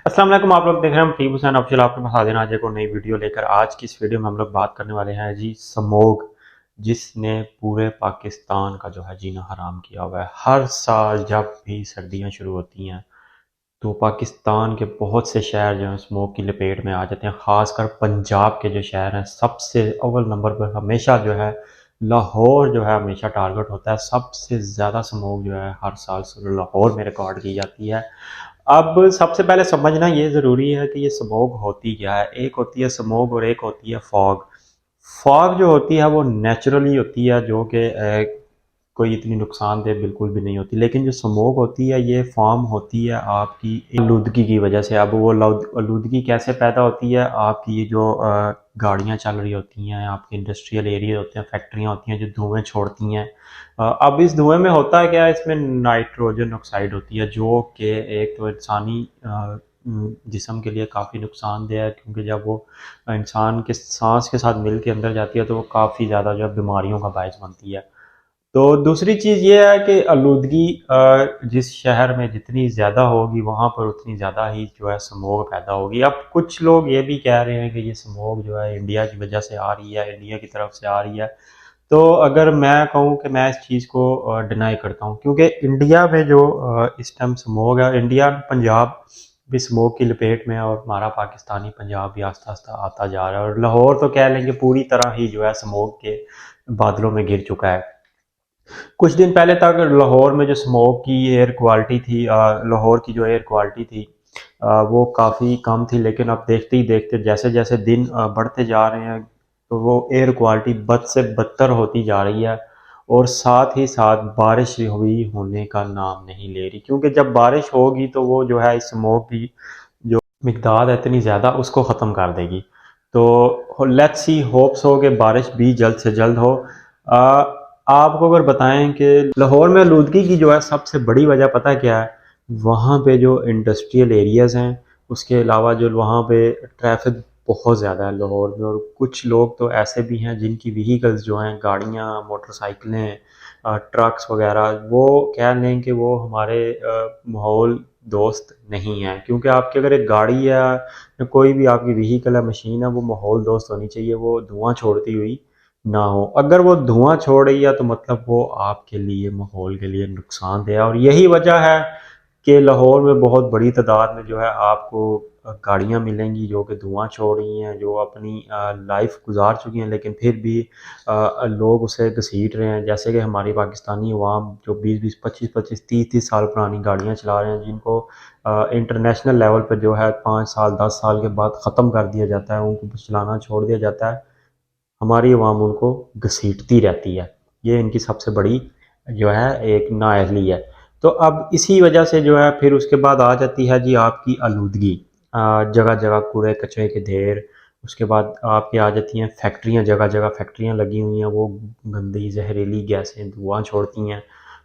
अस्सलाम वालेकुम। आप लोग देख रहे हैं टीम हुसैन ऑफिशियल। आपके पास हाजिर आज एक और नई वीडियो लेकर। आज की इस वीडियो में हम लोग बात करने वाले हैं जी स्मोग, जिसने पूरे पाकिस्तान का जो है जीना हराम किया हुआ है। हर साल जब भी सर्दियां शुरू होती हैं तो पाकिस्तान के बहुत से शहर जो हैं स्मोक की लपेट में आ जाते हैं। ख़ासकर पंजाब के जो शहर हैं सबसे अव्वल नंबर पर हमेशा जो है लाहौर जो है हमेशा टारगेट होता है। सबसे ज़्यादा स्मोक जो है हर साल लाहौर में रिकॉर्ड की जाती है। अब सबसे पहले समझना ये ज़रूरी है कि ये स्मोक होती क्या है। एक होती है स्मोक और एक होती है फॉग। फॉग जो होती है वो नेचुरली होती है, जो कि कोई इतनी नुकसानदेह बिल्कुल भी नहीं होती। लेकिन जो स्मोक होती है ये फॉर्म होती है आपकी आलूदगी की वजह से। अब वो आलूदगी कैसे पैदा होती है? आपकी ये जो गाड़ियाँ चल रही होती हैं, आपके इंडस्ट्रियल एरिया होते हैं, फैक्ट्रियाँ होती हैं जो धुएँ छोड़ती हैं। अब इस धुएँ में होता है क्या है, इसमें नाइट्रोजन ऑक्साइड होती है, जो कि एक तो इंसानी जिस्म के लिए काफ़ी नुकसानदेह है, क्योंकि जब वो इंसान के सांस के साथ मिल के अंदर जाती है तो वो काफ़ी ज़्यादा जो है बीमारियों का बायस बनती है। तो दूसरी चीज़ ये है कि आलूदगी जिस शहर में जितनी ज़्यादा होगी वहाँ पर उतनी ज़्यादा ही जो है स्मोग पैदा होगी। अब कुछ लोग ये भी कह रहे हैं कि ये स्मोग जो है इंडिया की वजह से आ रही है, इंडिया की तरफ से आ रही है। तो अगर मैं कहूँ कि मैं इस चीज़ को डिनाई करता हूँ, क्योंकि इंडिया में जो इस टाइम स्मोग है, इंडिया पंजाब भी स्मोग की लपेट में है और हमारा पाकिस्तानी पंजाब भी आस्ता आस्ता आता जा रहा है। और लाहौर तो कह लेंगे पूरी तरह ही जो है स्मोग के बादलों में घिर चुका है। कुछ दिन पहले तक लाहौर में जो स्मोक की एयर क्वालिटी थी, लाहौर की जो एयर क्वालिटी थी वो काफ़ी कम थी। लेकिन अब देखते ही देखते जैसे जैसे दिन बढ़ते जा रहे हैं तो वो एयर क्वालिटी बद से बदतर होती जा रही है। और साथ ही साथ बारिश हुई होने का नाम नहीं ले रही, क्योंकि जब बारिश होगी तो वो जो है स्मोक की जो मिकदार है इतनी ज़्यादा उसको ख़त्म कर देगी। तो लेट्स सी होप्स हो कि बारिश भी जल्द से जल्द हो। आ, आपको अगर बताएं कि लाहौर में आलूदगी की जो है सबसे बड़ी वजह पता है क्या है? वहाँ पे जो इंडस्ट्रियल एरियाज़ हैं, उसके अलावा जो वहाँ पे ट्रैफिक बहुत ज़्यादा है लाहौर में। और कुछ लोग तो ऐसे भी हैं जिनकी व्हीकल्स जो हैं, गाड़ियाँ, मोटरसाइकिलें, ट्रक्स वगैरह, वो कह लें कि वो हमारे माहौल दोस्त नहीं है। क्योंकि आपकी अगर एक गाड़ी या कोई भी आपकी व्हीकल है, मशीन है, वो माहौल दोस्त होनी चाहिए, वो धुआं छोड़ती हुई ना हो। अगर वो धुआं छोड़ रही है तो मतलब वो आपके लिए, माहौल के लिए नुकसानदेह है। और यही वजह है कि लाहौर में बहुत बड़ी तादाद में जो है आपको गाड़ियाँ मिलेंगी जो कि धुआं छोड़ रही हैं, जो अपनी लाइफ गुजार चुकी हैं, लेकिन फिर भी लोग उसे घसीट रहे हैं। जैसे कि हमारी पाकिस्तानी अवाम जो 20-20, 25-25, 30-30 साल पुरानी गाड़ियाँ चला रहे हैं, जिनको इंटरनेशनल लेवल पर जो है 5 साल 10 साल के बाद ख़त्म कर दिया जाता है, उनको चलाना छोड़ दिया जाता है। हमारी अवाम उनको घसीटती रहती है। ये इनकी सबसे बड़ी जो है एक नाअहली है। तो अब इसी वजह से जो है फिर उसके बाद आ जाती है जी आपकी आलूदगी। जगह जगह कूड़े कचरे के ढेर। उसके बाद आपकी आ जाती हैं फैक्ट्रियाँ, जगह जगह फैक्ट्रियाँ लगी हुई हैं, वो गंदी जहरीली गैसें धुआं छोड़ती हैं,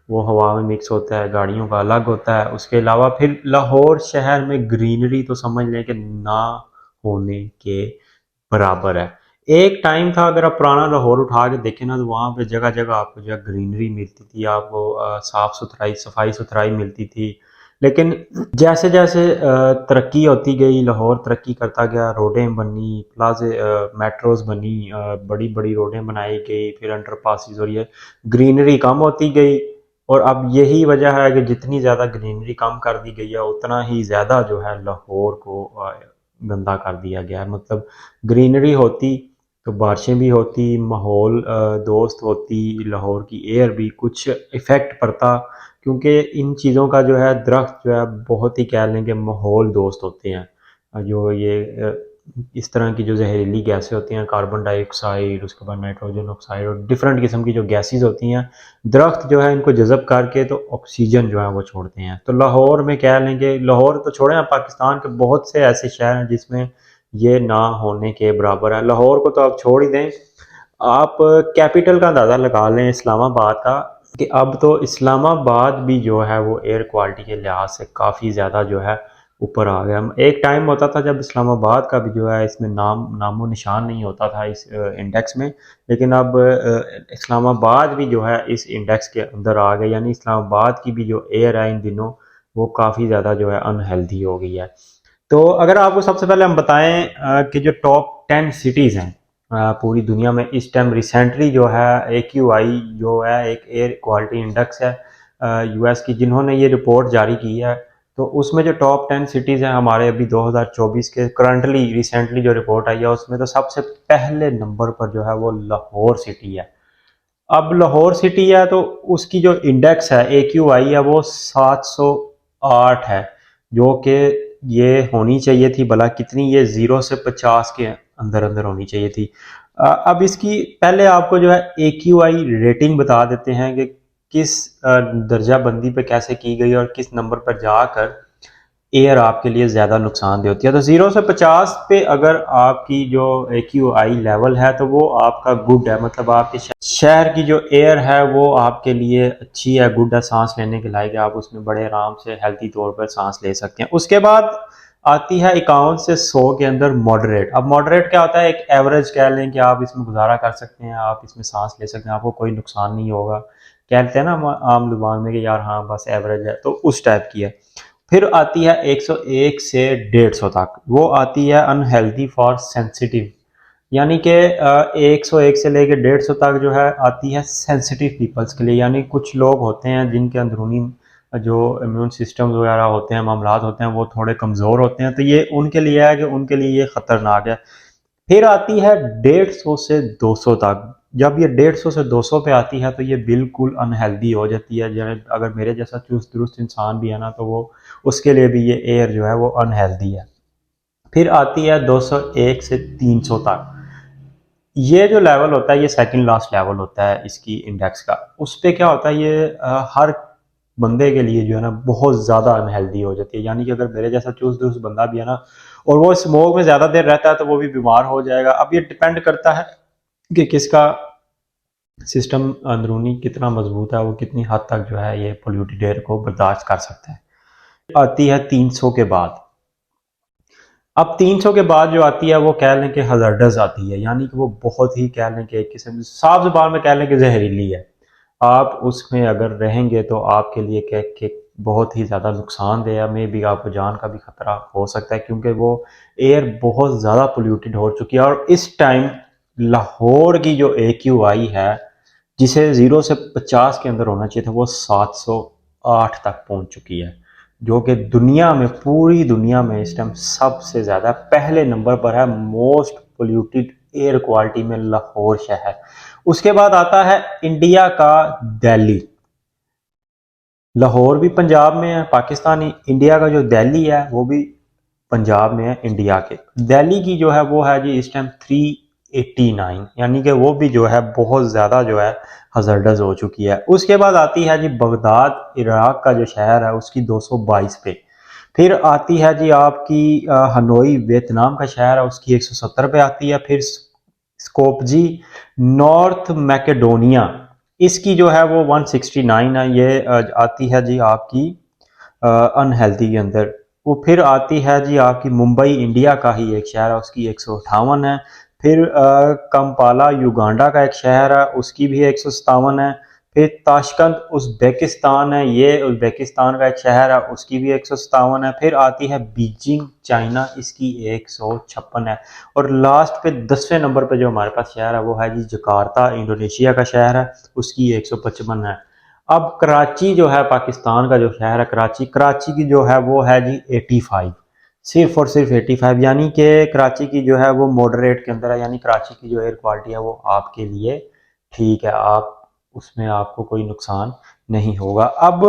वो हवा में मिक्स होता है, गाड़ियों का अलग होता है। उसके अलावा फिर लाहौर शहर में ग्रीनरी तो समझ लें कि ना होने के बराबर है। एक टाइम था, अगर आप पुराना लाहौर उठा के देखें ना, तो वहाँ पे जगह जगह आपको जो है ग्रीनरी मिलती थी, आपको साफ सुथराई, सफाई सुथराई मिलती थी। लेकिन जैसे जैसे तरक्की होती गई, लाहौर तरक्की करता गया, रोडें बनी, प्लाजे, मेट्रोज बनी, बड़ी बड़ी रोडें बनाई गई, फिर अंडर पासिस, और ये ग्रीनरी कम होती गई। और अब यही वजह है कि जितनी ज़्यादा ग्रीनरी कम कर दी गई है उतना ही ज़्यादा जो है लाहौर को गंदा कर दिया गया है। मतलब ग्रीनरी होती तो बारिशें भी होती, माहौल दोस्त होती, लाहौर की एयर भी कुछ इफ़ेक्ट पड़ता। क्योंकि इन चीज़ों का जो है दरख्त जो है बहुत ही कह लें कि माहौल दोस्त होते हैं। जो ये इस तरह की जो जहरीली गैसें होती हैं, कार्बन डाइऑक्साइड, उसके बाद नाइट्रोजन ऑक्साइड और डिफरेंट किस्म की जो गैसेस होती हैं, दरख्त जो है इनको जज़ब करके तो ऑक्सीजन जो है वो छोड़ते हैं। तो लाहौर में कह लेंगे, लाहौर तो छोड़ें, आप पाकिस्तान के बहुत से ऐसे शहर हैं जिसमें ये ना होने के बराबर है। लाहौर को तो आप छोड़ ही दें, आप कैपिटल का अंदाज़ा लगा लें इस्लामाबाद का, कि अब तो इस्लामाबाद भी जो है वो एयर क्वालिटी के लिहाज से काफ़ी ज़्यादा जो है ऊपर आ गया। एक टाइम होता था जब इस्लामाबाद का भी जो है इसमें नामो निशान नहीं होता था इस इंडेक्स में। लेकिन अब इस्लामाबाद भी जो है इस इंडेक्स के अंदर आ गया, यानी इस्लामाबाद की भी जो एयर है इन दिनों वो काफ़ी ज़्यादा जो है अनहेल्दी हो गई है। तो अगर आपको सबसे पहले हम बताएं कि जो टॉप 10 सिटीज़ हैं पूरी दुनिया में इस टाइम रिसेंटली जो है AQI जो है एक एयर क्वालिटी इंडेक्स है US की, जिन्होंने ये रिपोर्ट जारी की है। तो उसमें जो टॉप 10 सिटीज़ हैं हमारे अभी 2024 के करंटली रिसेंटली जो रिपोर्ट आई है उसमें तो सबसे पहले नंबर पर जो है वो लाहौर सिटी है। अब लाहौर सिटी है तो उसकी जो इंडेक्स है AQI है वो 708 है, जो कि ये होनी चाहिए थी भला कितनी, ये 0 से 50 के अंदर अंदर होनी चाहिए थी। अब इसकी पहले आपको जो है AQI रेटिंग बता देते हैं कि किस दर्जा बंदी पे कैसे की गई और किस नंबर पर जाकर एयर आपके लिए ज़्यादा नुकसानदेह होती है। तो 0 से 50 पे अगर आपकी जो AQI लेवल है तो वो आपका गुड है, मतलब आपके शहर की जो एयर है वो आपके लिए अच्छी है, गुड है, सांस लेने के लायक है, आप उसमें बड़े आराम से हेल्थी तौर पर सांस ले सकते हैं। उसके बाद आती है 51 से 100 के अंदर मॉडरेट। अब मॉडरेट क्या होता है, एक एवरेज कह लें कि आप इसमें गुजारा कर सकते हैं, आप इसमें सांस ले सकते हैं, आपको कोई नुकसान नहीं होगा, कहते हैं ना आम जुबान में कि यार हाँ बस एवरेज है, तो उस टाइप की है। फिर आती है 101 से 150 तक, वो आती है अनहेल्दी फॉर सेंसिटिव, यानी कि 101 से लेकर 150 तक जो है आती है सेंसिटिव पीपल्स के लिए, यानी कुछ लोग होते हैं जिनके अंदरूनी जो इम्यून सिस्टम वगैरह होते हैं, मामलात होते हैं, वो थोड़े कमज़ोर होते हैं, तो ये उनके लिए है कि उनके लिए ये ख़तरनाक है। फिर आती है 150 से 200 तक। जब ये 150 से 200 पे आती है तो ये बिल्कुल अनहेल्दी हो जाती है, अगर मेरे जैसा चुस्त दुरुस्त इंसान भी है ना तो वो उसके लिए भी ये एयर जो है वो अनहेल्दी है। फिर आती है 201 से 300 तक। ये जो लेवल होता है ये सेकंड लास्ट लेवल होता है इसकी इंडेक्स का। उस पे क्या होता है, ये हर बंदे के लिए जो है ना बहुत ज़्यादा अनहेल्दी हो जाती है, यानी कि अगर मेरे जैसा चुस्त दुरुस्त बंदा भी है ना और वो स्मोक में ज़्यादा देर रहता है तो वो भी बीमार हो जाएगा। अब ये डिपेंड करता है कि किसका सिस्टम अंदरूनी कितना मजबूत है, वो कितनी हद तक जो है ये पोल्यूटेड एयर को बर्दाश्त कर सकता है। आती है 300 के बाद। अब 300 के बाद जो आती है वो कह लें कि हजार्डस आती है, यानी कि वो बहुत ही कह लें कि एक किस्म साफ जुबान में कह लें कि जहरीली है। आप उसमें अगर रहेंगे तो आपके लिए कह के बहुत ही ज़्यादा नुकसानदेह है, में भी आपको जान का भी खतरा हो सकता है, क्योंकि वो एयर बहुत ज़्यादा पोल्यूटेड हो चुकी है। और इस टाइम लाहौर की जो AQI है जिसे 0 से 50 के अंदर होना चाहिए था वो 708 तक पहुंच चुकी है, जो कि दुनिया में, पूरी दुनिया में इस टाइम सबसे ज़्यादा पहले नंबर पर है मोस्ट पोल्यूटेड एयर क्वालिटी में लाहौर शहर। उसके बाद आता है इंडिया का दिल्ली। लाहौर भी पंजाब में है, पाकिस्तानी। इंडिया का जो दिल्ली है वो भी पंजाब में है इंडिया के। दिल्ली की जो है वो है जी इस टाइम 389, यानी कि वो भी जो है बहुत ज़्यादा जो है हजरडस हो चुकी है। उसके बाद आती है जी बगदाद, इराक का जो शहर है उसकी 222 पे। फिर आती है जी आपकी हनोई, वियतनाम का शहर है, उसकी 170 पे आती है। फिर स्कोपजी, नॉर्थ मैकेडोनिया, इसकी जो है वो 169 है, ये आती है जी आपकी अनहेल्दी के अंदर। वो फिर आती है जी आपकी मुंबई, इंडिया का ही एक शहर है, उसकी 158 है। फिर कंपाला युगांडा का एक शहर है, उसकी भी 157 है। फिर ताशकंद उज़्बेकिस्तान है, ये उज़्बेकिस्तान का एक शहर है, उसकी भी 157 है। फिर आती है बीजिंग चाइना, इसकी 156 है। और लास्ट पे 10वें नंबर पे जो हमारे पास शहर है वो है जी जकार्ता, इंडोनेशिया का शहर है, उसकी 155 है। अब कराची जो है पाकिस्तान का जो शहर है कराची, कराची की जो है वो है जी 85, सिर्फ और सिर्फ 85, यानी कि कराची की जो है वो मॉडरेट के अंदर है, यानी कराची की जो एयर क्वालिटी है वो आपके लिए ठीक है, आप उसमें आपको कोई नुकसान नहीं होगा। अब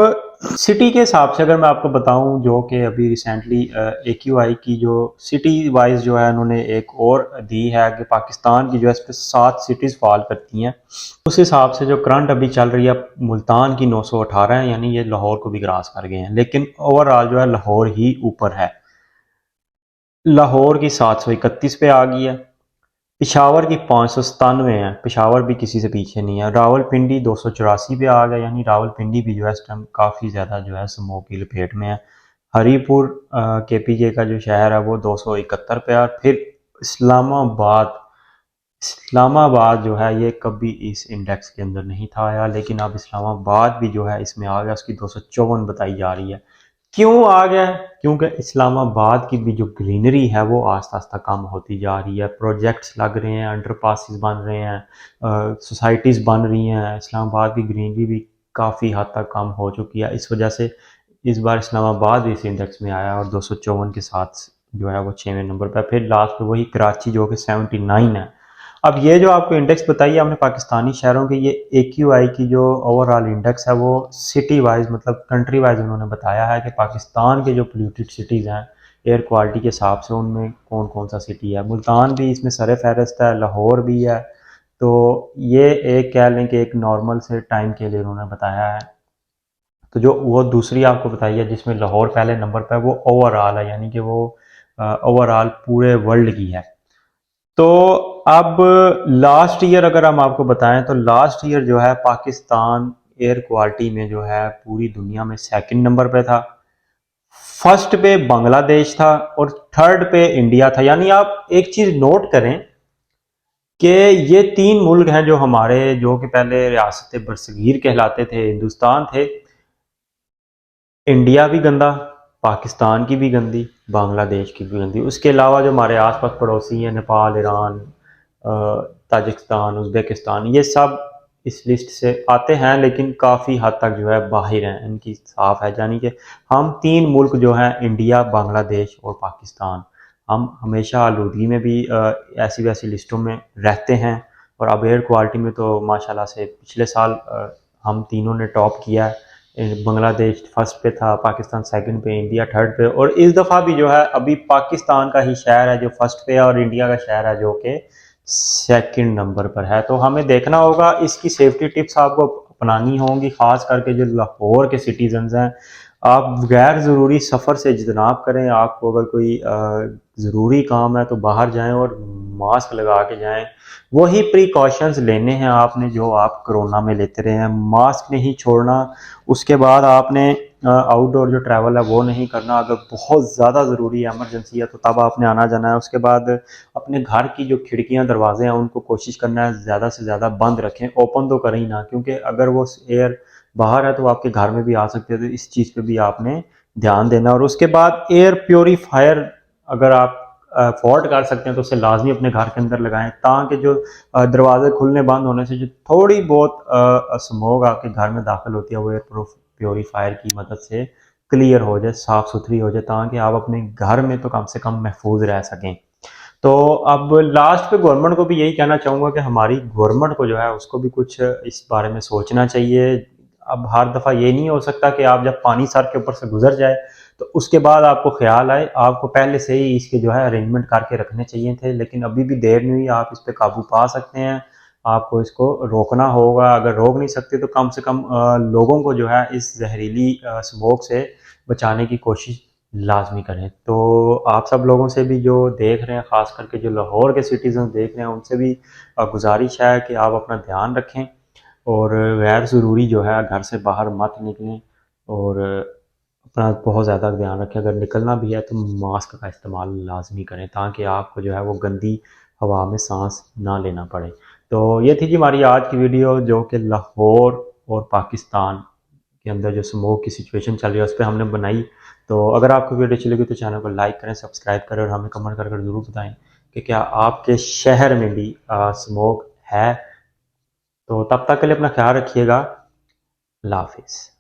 सिटी के हिसाब से अगर मैं आपको बताऊं, जो कि अभी रिसेंटली AQI की जो सिटी वाइज जो है उन्होंने एक और दी है कि पाकिस्तान की जो है इस पर 7 सिटीज़ फॉल करती हैं। उस हिसाब से जो करंट अभी चल रही है मुल्तान की 918 है, यानी ये लाहौर को भी क्रॉस कर गए हैं, लेकिन ओवरऑल जो है लाहौर ही ऊपर है। लाहौर की 731 पे आ गई है। पिशावर की 597 है, पिशावर भी किसी से पीछे नहीं है। रावलपिंडी 284 पे आ गया, यानी रावलपिंडी भी जो है इस टाइम काफ़ी ज़्यादा जो है स्मोक की लपेट में है। हरीपुर KPK का जो शहर है वो 271 पे है। फिर इस्लामाबाद, इस्लामाबाद जो है ये कभी इस इंडेक्स के अंदर नहीं था आया, लेकिन अब इस्लामाबाद भी जो है इसमें आ गया, उसकी 254 बताई जा रही है। क्यों आ गया है? क्योंकि इस्लामाबाद की भी जो ग्रीनरी है वो आस्ता आस्ता कम होती जा रही है। प्रोजेक्ट्स लग रहे हैं, अंडरपासेस बन रहे हैं, सोसाइटीज़ बन रही हैं। इस्लामाबाद की ग्रीनरी भी काफ़ी हद तक कम हो चुकी है। इस वजह से इस बार इस्लामाबाद भी इस इंडेक्स में आया और 254 के साथ जो है वो 6वें नंबर पर। फिर लास्ट पे वही कराची जो कि 79 है। अब ये जो आपको इंडेक्स बताइए आपने पाकिस्तानी शहरों के, ये AQI की जो ओवरऑल इंडेक्स है वो सिटी वाइज मतलब कंट्री वाइज उन्होंने बताया है कि पाकिस्तान के जो पोल्यूटेड सिटीज़ हैं एयर क्वालिटी के हिसाब से उनमें कौन कौन सा सिटी है। मुल्तान भी इसमें सर फहरिस्त है, लाहौर भी है। तो ये एक कह लें कि एक नॉर्मल से टाइम के लिए उन्होंने बताया है। तो जो वो दूसरी आपको बताई है जिसमें लाहौर पहले नंबर पर है वो ओवरऑल है, यानी कि वो ओवरऑल पूरे वर्ल्ड की है। तो अब लास्ट ईयर अगर हम आपको बताएं तो लास्ट ईयर जो है पाकिस्तान एयर क्वालिटी में जो है पूरी दुनिया में सेकंड नंबर पे था। फर्स्ट पे बांग्लादेश था और थर्ड पे इंडिया था। यानी आप एक चीज नोट करें कि ये तीन मुल्क हैं जो हमारे जो कि पहले रियासत बरसगीर कहलाते थे, हिंदुस्तान थे। इंडिया भी गंदा, पाकिस्तान की भी गंदी, बांग्लादेश की भी गंदी। उसके अलावा जो हमारे आसपास पड़ोसी हैं नेपाल, ईरान, ताजिकिस्तान, उज़्बेकिस्तान, ये सब इस लिस्ट से आते हैं लेकिन काफ़ी हद तक जो है बाहर हैं, इनकी साफ है। यानी कि हम तीन मुल्क जो हैं इंडिया, बांग्लादेश और पाकिस्तान, हम हमेशा आलूदगी में भी ऐसी वैसी लिस्टों में रहते हैं। और अब एयर क्वालिटी में तो माशाल्लाह से पिछले साल हम तीनों ने टॉप किया है। बांग्लादेश फर्स्ट पे था, पाकिस्तान सेकंड पे, इंडिया थर्ड पे। और इस दफ़ा भी जो है अभी पाकिस्तान का ही शहर है जो फर्स्ट पे है और इंडिया का शहर है जो कि सेकंड नंबर पर है। तो हमें देखना होगा, इसकी सेफ्टी टिप्स आपको अपनानी होंगी, खास करके जो लाहौर के सिटीजन्स हैं। आप गैर ज़रूरी सफ़र से इज्तनाब करें। आपको अगर कोई ज़रूरी काम है तो बाहर जाएं और मास्क लगा के जाएं। वही प्रिकॉशंस लेने हैं आपने जो आप कोरोना में लेते रहे हैं। मास्क नहीं छोड़ना। उसके बाद आपने आउटडोर जो ट्रैवल है वो नहीं करना। अगर बहुत ज़्यादा ज़रूरी है, इमरजेंसी है, तो तब आपने आना जाना है। उसके बाद अपने घर की जो खिड़कियां दरवाजे हैं उनको कोशिश करना है ज़्यादा से ज़्यादा बंद रखें, ओपन तो करें ही ना, क्योंकि अगर वो एयर बाहर है तो आपके घर में भी आ सकते हैं। तो इस चीज़ पे भी आपने ध्यान देना। और उसके बाद एयर प्योरीफायर अगर आप अफोर्ड कर सकते हैं तो उसे लाजमी अपने घर के अंदर लगाएं, ताकि जो दरवाजे खुलने बंद होने से जो थोड़ी बहुत स्मोक आपके घर में दाखिल होती है वो एयर प्योरीफायर की मदद से क्लियर हो जाए, साफ़ सुथरी हो जाए, ताकि आप अपने घर में तो कम से कम महफूज रह सकें। तो अब लास्ट पे गवर्नमेंट को भी यही कहना चाहूँगा कि हमारी गवर्नमेंट को जो है उसको भी कुछ इस बारे में सोचना चाहिए। अब हर दफ़ा ये नहीं हो सकता कि आप जब पानी सर के ऊपर से गुजर जाए तो उसके बाद आपको ख्याल आए। आपको पहले से ही इसके जो है अरेंजमेंट करके रखने चाहिए थे, लेकिन अभी भी देर नहीं हुई। आप इस पर काबू पा सकते हैं। आपको इसको रोकना होगा। अगर रोक नहीं सकते तो कम से कम लोगों को जो है इस जहरीली स्मोक से बचाने की कोशिश लाजमी करें। तो आप सब लोगों से भी जो देख रहे हैं, ख़ास करके जो लाहौर के सिटीज़न देख रहे हैं, उनसे भी गुजारिश है कि आप अपना ध्यान रखें और गैर ज़रूरी जो है घर से बाहर मत निकलें। और अपना बहुत ज़्यादा ध्यान रखें। अगर निकलना भी है तो मास्क का इस्तेमाल लाजमी करें, ताकि आपको जो है वो गंदी हवा में सांस ना लेना पड़े। तो ये थी जी हमारी आज की वीडियो, जो कि लाहौर और पाकिस्तान के अंदर जो स्मोक की सिचुएशन चल रही है उस पर हमने बनाई। तो अगर आपको वीडियो अच्छी लगी तो चैनल को लाइक करें, सब्सक्राइब करें और हमें कमेंट कर ज़रूर बताएं कि क्या आपके शहर में भी स्मोक है। तो तब तक के लिए अपना ख्याल रखिएगा। अल्लाह हाफिज़।